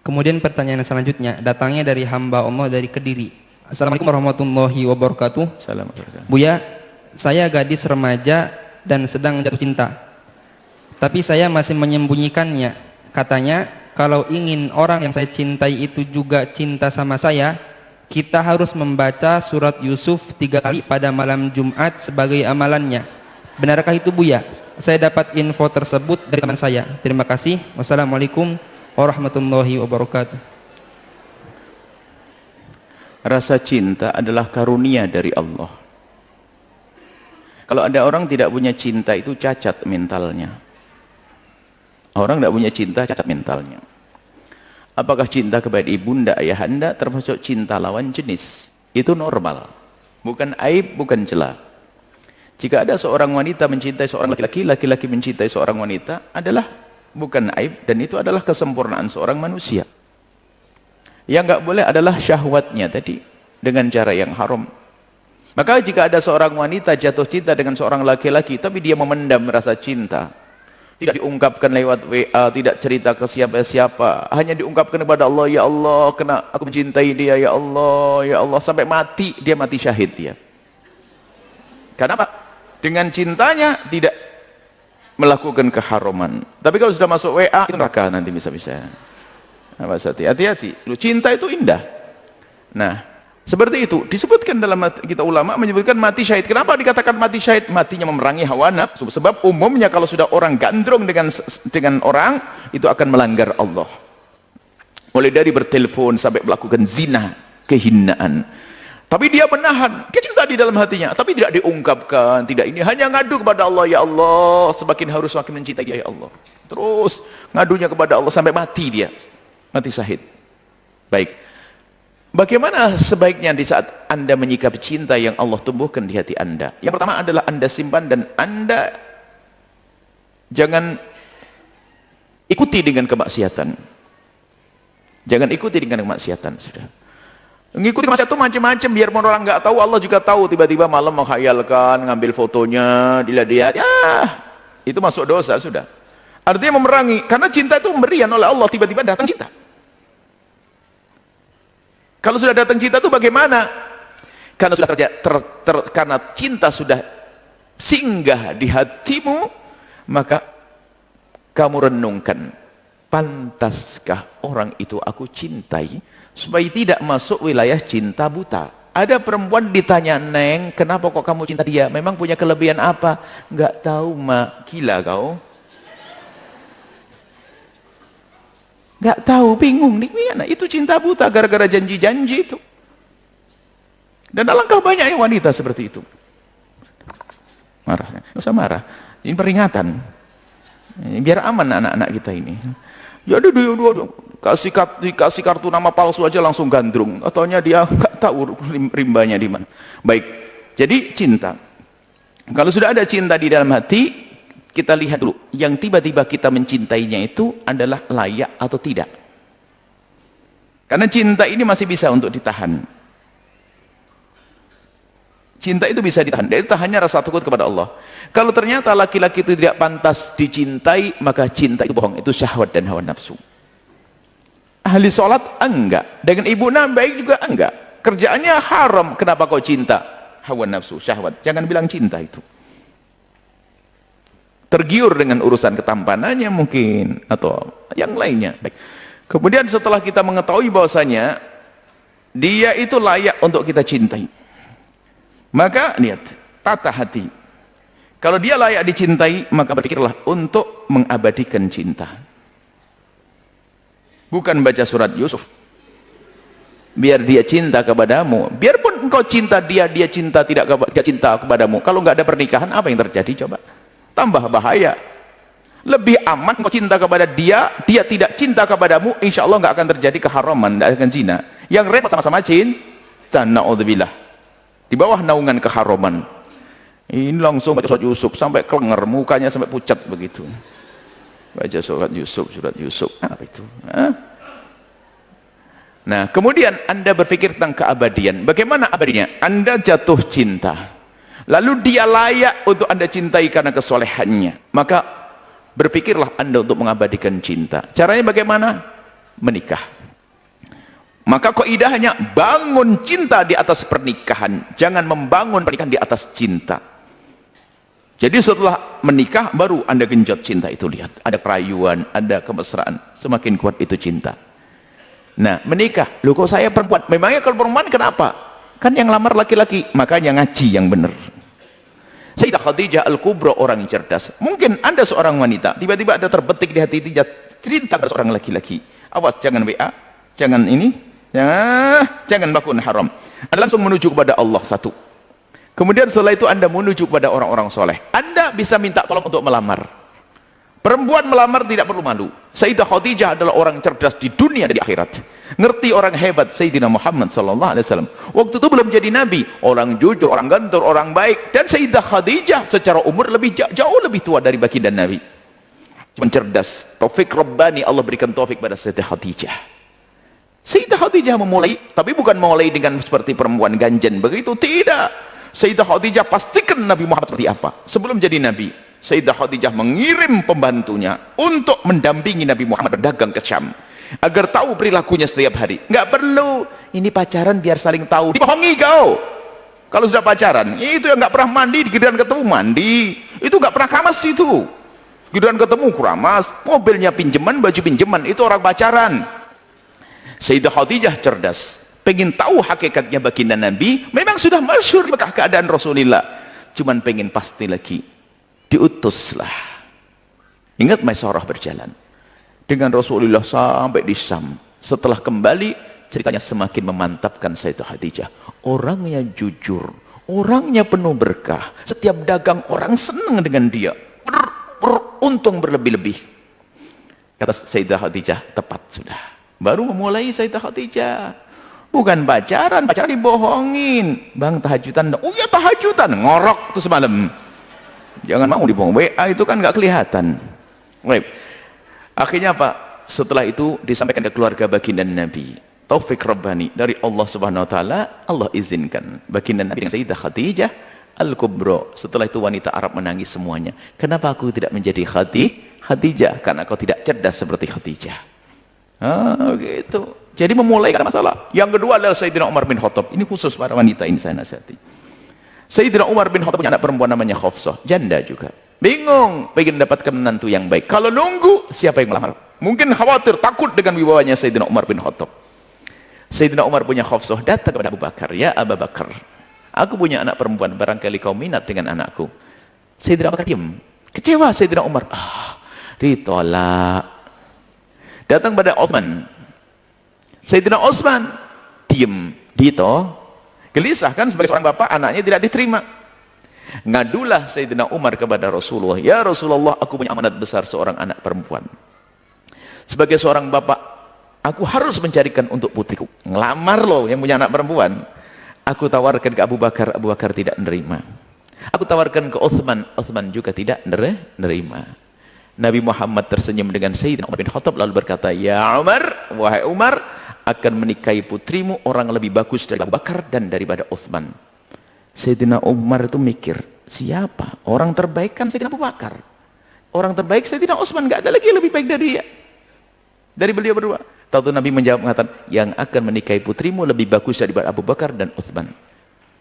Kemudian pertanyaan selanjutnya datangnya dari hamba Allah dari Kediri. Assalamualaikum warahmatullahi wabarakatuh. Assalamualaikum. Buya, saya gadis remaja dan sedang jatuh cinta. Tapi saya masih menyembunyikannya. Katanya kalau ingin orang yang saya cintai itu juga cinta sama saya, kita harus membaca surat Yusuf 3 kali pada malam Jumat sebagai amalannya. Benarkah itu Buya? Saya dapat info tersebut dari teman saya. Terima kasih. Wassalamualaikum warahmatullahi wabarakatuh. Rasa cinta adalah karunia dari Allah. Kalau ada orang tidak punya cinta, itu cacat mentalnya. Orang tidak punya cinta, cacat mentalnya. Apakah cinta kepada ibunda, ayahanda termasuk cinta lawan jenis? Itu normal, bukan aib, bukan celah. Jika ada seorang wanita mencintai seorang laki-laki, laki-laki mencintai seorang wanita, adalah bukan aib, dan itu adalah kesempurnaan seorang manusia. Yang nggak boleh adalah syahwatnya tadi, dengan cara yang haram. Maka jika ada seorang wanita jatuh cinta dengan seorang laki-laki, tapi dia memendam rasa cinta, tidak diungkapkan lewat WA, tidak cerita ke siapa-siapa, hanya diungkapkan kepada Allah, ya Allah, kena aku mencintai dia, ya Allah, sampai mati, dia mati syahid dia. Kenapa? Dengan cintanya tidak melakukan keharaman. Tapi kalau sudah masuk WA, itu neraka nanti bisa-bisa. Hati-hati. Cinta itu indah. Nah, seperti itu disebutkan dalam kita ulama menyebutkan mati syahid. Kenapa dikatakan mati syahid? Matinya memerangi hawa nafsu. Sebab umumnya kalau sudah orang gandrung dengan orang, itu akan melanggar Allah. Mulai dari bertelepon sampai melakukan zina, kehinaan. Tapi dia menahan kecintaan di dalam hatinya, tapi tidak diungkapkan, tidak ini, hanya ngadu kepada Allah, ya Allah, semakin harus semakin mencintai dia, ya Allah. Terus ngadunya kepada Allah sampai mati dia, mati syahid. Baik. Bagaimana sebaiknya di saat Anda menyikapi cinta yang Allah tumbuhkan di hati Anda? Yang pertama adalah Anda simpan dan Anda jangan ikuti dengan kemaksiatan. Jangan ikuti dengan kemaksiatan, sudah. Mengikuti kemaksiatan itu macam-macam, biar orang nggak tahu, Allah juga tahu. Tiba-tiba malam menghayalkan, ngambil fotonya, dilihat-lihat, ya itu masuk dosa, sudah. Artinya memerangi, karena cinta itu pemberian oleh Allah, tiba-tiba datang cinta. Kalau sudah datang cinta itu bagaimana? Karena sudah karena cinta sudah singgah di hatimu, maka kamu renungkan, pantaskah orang itu aku cintai? Supaya tidak masuk wilayah cinta buta. Ada perempuan ditanya, Neng, kenapa kok kamu cinta dia? Memang punya kelebihan apa? Nggak tahu, Mak. Gila kau. Nggak tahu, bingung nih. Itu cinta buta gara-gara janji-janji itu. Dan alangkah banyaknya wanita seperti itu. Marah, nggak usah marah. Ini peringatan. Biar aman anak-anak kita ini. Jadi dia kasih kartu nama palsu aja langsung gandrung. Ataunya dia nggak tahu rimbanya di mana. Baik. Jadi cinta. Kalau sudah ada cinta di dalam hati, kita lihat dulu. Yang tiba-tiba kita mencintainya itu adalah layak atau tidak. Karena cinta ini masih bisa untuk ditahan. Cinta itu bisa ditahan. Dari tahannya rasa takut kepada Allah. Kalau ternyata laki-laki itu tidak pantas dicintai, maka cinta itu bohong. Itu syahwat dan hawa nafsu. Ahli sholat enggak, dengan ibu baik juga enggak, kerjaannya haram, kenapa kau cinta? Hawa nafsu, syahwat. Jangan bilang cinta itu. Tergiur dengan urusan ketampanannya mungkin, atau yang lainnya. Baik. Kemudian setelah kita mengetahui bahwasanya dia itu layak untuk kita cintai, maka lihat, tata hati. Kalau dia layak dicintai, maka berpikirlah untuk mengabadikan cinta. Bukan baca surat Yusuf. Biar dia cinta kepadamu. Biarpun engkau cinta dia, dia cinta tidak cinta kepadamu. Kalau nggak ada pernikahan, apa yang terjadi? Coba. Tambah bahaya. Lebih aman engkau cinta kepada dia, dia tidak cinta kepadamu, insya Allah nggak akan terjadi keharaman, nggak akan zina. Yang repot sama-sama cinta, na'udzubillah. Di bawah naungan keharaman. Ini langsung baca surat Yusuf sampai kelenger, mukanya sampai pucat begitu. Baca surat Yusuf, apa itu? Nah, kemudian Anda berpikir tentang keabadian. Bagaimana abadinya? Anda jatuh cinta, lalu dia layak untuk Anda cintai karena kesolehannya, maka berpikirlah Anda untuk mengabadikan cinta. Caranya bagaimana? Menikah. Maka kaidahnya bangun cinta di atas pernikahan, jangan membangun pernikahan di atas cinta. Jadi setelah menikah baru Anda genjot cinta itu, lihat ada kerayuan, ada kemesraan, semakin kuat itu cinta. Nah, menikah, loh kok saya perempuan? Memangnya kalau perempuan kenapa? Kan yang lamar laki-laki, makanya ngaji yang benar. Sayyidah Khadijah Al-Kubra orang yang cerdas. Mungkin Anda seorang wanita, tiba-tiba ada terbetik di hati cinta pada seorang laki-laki. Awas, jangan WA, jangan ini, jangan bakun haram. Anda langsung menuju kepada Allah satu. Kemudian setelah itu Anda menuju kepada orang-orang soleh. Anda bisa minta tolong untuk melamar. Perempuan melamar tidak perlu malu. Sayyidah Khadijah adalah orang cerdas di dunia dan di akhirat. Ngerti orang hebat Sayyidina Muhammad SAW. Waktu itu belum jadi nabi. Orang jujur, orang gantur, orang baik. Dan Sayyidah Khadijah secara umur jauh lebih tua dari baginda Nabi. Cuma cerdas. Taufik Rabbani, Allah berikan taufik pada Sayyidah Khadijah. Sayyidah Khadijah memulai, tapi bukan memulai dengan seperti perempuan ganjen. Begitu, tidak. Sayyidah Khadijah pastikan Nabi Muhammad seperti apa. Sebelum jadi nabi, Sayyidah Khadijah mengirim pembantunya untuk mendampingi Nabi Muhammad berdagang ke Syam agar tahu perilakunya setiap hari. Nggak perlu ini pacaran biar saling tahu, dibohongi kau. Kalau sudah pacaran itu yang nggak pernah mandi, giliran ketemu mandi, itu nggak pernah keramas, itu giliran ketemu keramas, mobilnya pinjaman, baju pinjaman, itu orang pacaran. Sayyidah Khadijah cerdas, pengen tahu hakikatnya baginda Nabi. Memang sudah masyhur Mekah keadaan Rasulullah, cuman pengen pasti lagi. Diutuslah. Ingat Maisarah berjalan dengan Rasulullah sampai di Syam. Setelah kembali, ceritanya semakin memantapkan Sayyidah Khadijah. Orangnya jujur, orangnya penuh berkah. Setiap dagang orang senang dengan dia, beruntung berlebih-lebih. Kata Sayyidah Khadijah, tepat sudah. Baru memulai Sayyidah Khadijah. Bukan pacaran dibohongin. Bang, tahajudan. Oh ya, tahajudan, ngorok tuh semalam. Jangan mau dibohong, WA itu kan nggak kelihatan. Baik. Akhirnya apa? Setelah itu disampaikan ke keluarga baginda Nabi. Taufik Rabbani dari Allah Subhanahu wa taala, Allah izinkan baginda Nabi dengan Sayyidah Khadijah Al-Kubra. Setelah itu wanita Arab menangis semuanya. Kenapa aku tidak menjadi Khadijah? Karena kau tidak cerdas seperti Khadijah. Gitu. Jadi memulai karena masalah. Yang kedua adalah Sayyidina Umar bin Khattab. Ini khusus para wanita, ini saya nasihati. Sayyidina Umar bin Khattab punya anak perempuan namanya Hafsah, janda juga. Bingung, pengen dapatkan menantu yang baik. Kalau nunggu, siapa yang melamar? Mungkin khawatir, takut dengan wibawanya Sayyidina Umar bin Khattab. Sayyidina Umar punya Hafsah, datang kepada Abu Bakar. Ya Abu Bakar, aku punya anak perempuan, barangkali kau minat dengan anakku. Sayyidina Abu Bakar diam. Kecewa Sayyidina Umar. Ditolak. Datang pada Utsman. Sayyidina Utsman diam. Gelisah kan sebagai seorang bapak, anaknya tidak diterima. Ngadulah Sayyidina Umar kepada Rasulullah. Ya Rasulullah, aku punya amanat besar seorang anak perempuan. Sebagai seorang bapak, aku harus mencarikan untuk putriku. Ngelamar loh yang punya anak perempuan. Aku tawarkan ke Abu Bakar, Abu Bakar tidak menerima. Aku tawarkan ke Utsman, Utsman juga tidak menerima. Nabi Muhammad tersenyum dengan Sayyidina Umar bin Khattab lalu berkata, ya Umar, wahai Umar, akan menikahi putrimu orang lebih bagus dari Abu Bakar dan daripada Utsman. Sayyidina Umar itu mikir, siapa? Orang terbaik kan Sayyidina Abu Bakar. Orang terbaik Sayyidina Utsman, nggak ada lagi yang lebih baik dari dia. Dari beliau berdua. Tahu Nabi menjawab mengatakan, yang akan menikahi putrimu lebih bagus daripada Abu Bakar dan Utsman.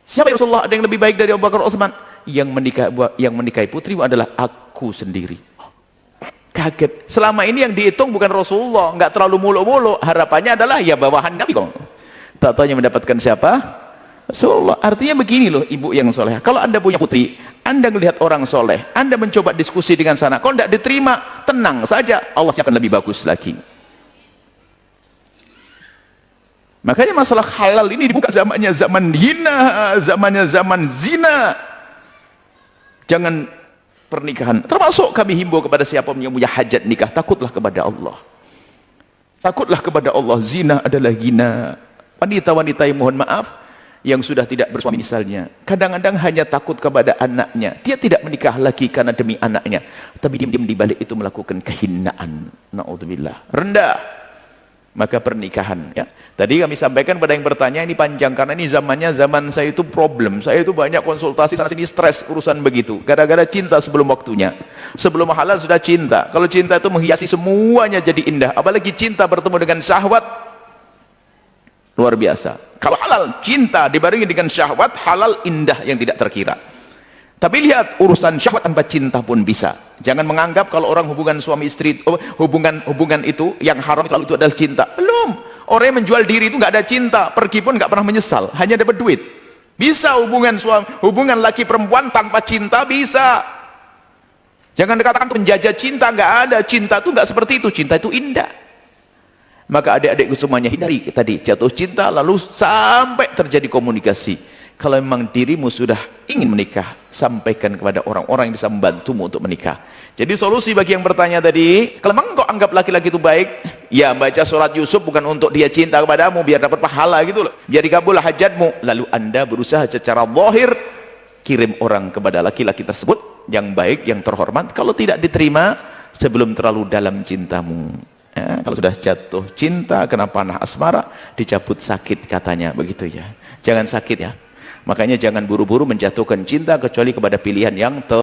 Siapa ya Rasulullah? Ada yang lebih baik dari Abu Bakar Utsman? Yang menikahi putrimu adalah aku sendiri. Kaget. Selama ini yang dihitung bukan Rasulullah, nggak terlalu muluk-muluk. Harapannya adalah ya bawahan Nabi kok. Tak tahu yang mendapatkan siapa? Rasulullah. Artinya begini loh, ibu yang soleh. Kalau anda punya putri, anda melihat orang soleh, anda mencoba diskusi dengan sana, kalau tidak diterima, tenang saja, Allah akan lebih bagus lagi. Makanya masalah halal ini dibuka zamannya zaman hina, zamannya zaman zina. Jangan pernikahan, termasuk kami himbau kepada siapa yang punya hajat nikah, takutlah kepada Allah. Takutlah kepada Allah. Zina adalah gina. Wanita-wanita yang mohon maaf, yang sudah tidak bersuami misalnya, kadang-kadang hanya takut kepada anaknya, dia tidak menikah lagi karena demi anaknya, tapi diam-diam di balik itu melakukan kehinaan. Naudzubillah, rendah. Maka pernikahan, ya. Tadi kami sampaikan pada yang bertanya, ini panjang karena ini zamannya zaman saya itu problem. Saya itu banyak konsultasi sana sini, stres urusan begitu. Gara-gara cinta sebelum waktunya. Sebelum halal sudah cinta. Kalau cinta itu menghiasi semuanya jadi indah. Apalagi cinta bertemu dengan syahwat. luar biasa. Kalau halal, cinta dibarengi dengan syahwat, halal indah yang tidak terkira. Tapi lihat, urusan syahwat tanpa cinta pun bisa. Jangan menganggap kalau orang hubungan suami istri, hubungan itu yang haram itu adalah cinta. Belum. Orang yang menjual diri itu nggak ada cinta, pergi pun nggak pernah menyesal, hanya dapat duit. Bisa hubungan laki perempuan tanpa cinta, bisa. Jangan dikatakan penjajah cinta, nggak ada. Cinta itu nggak seperti itu. Cinta itu indah. Maka adik-adikku semuanya hindari tadi jatuh cinta lalu sampai terjadi komunikasi. Kalau memang dirimu sudah ingin menikah, sampaikan kepada orang-orang yang bisa membantumu untuk menikah. Jadi solusi bagi yang bertanya tadi, kalau memang kau anggap laki-laki itu baik, ya baca surat Yusuf bukan untuk dia cinta kepadamu biar dapat pahala gitu loh, biar dikabul hajatmu. Lalu anda berusaha secara zahir kirim orang kepada laki-laki tersebut yang baik, yang terhormat. Kalau tidak diterima, sebelum terlalu dalam cintamu. Ya, kalau sudah jatuh cinta kena panah asmara, dicabut sakit katanya begitu ya. Jangan sakit ya. Makanya jangan buru-buru menjatuhkan cinta kecuali kepada pilihan yang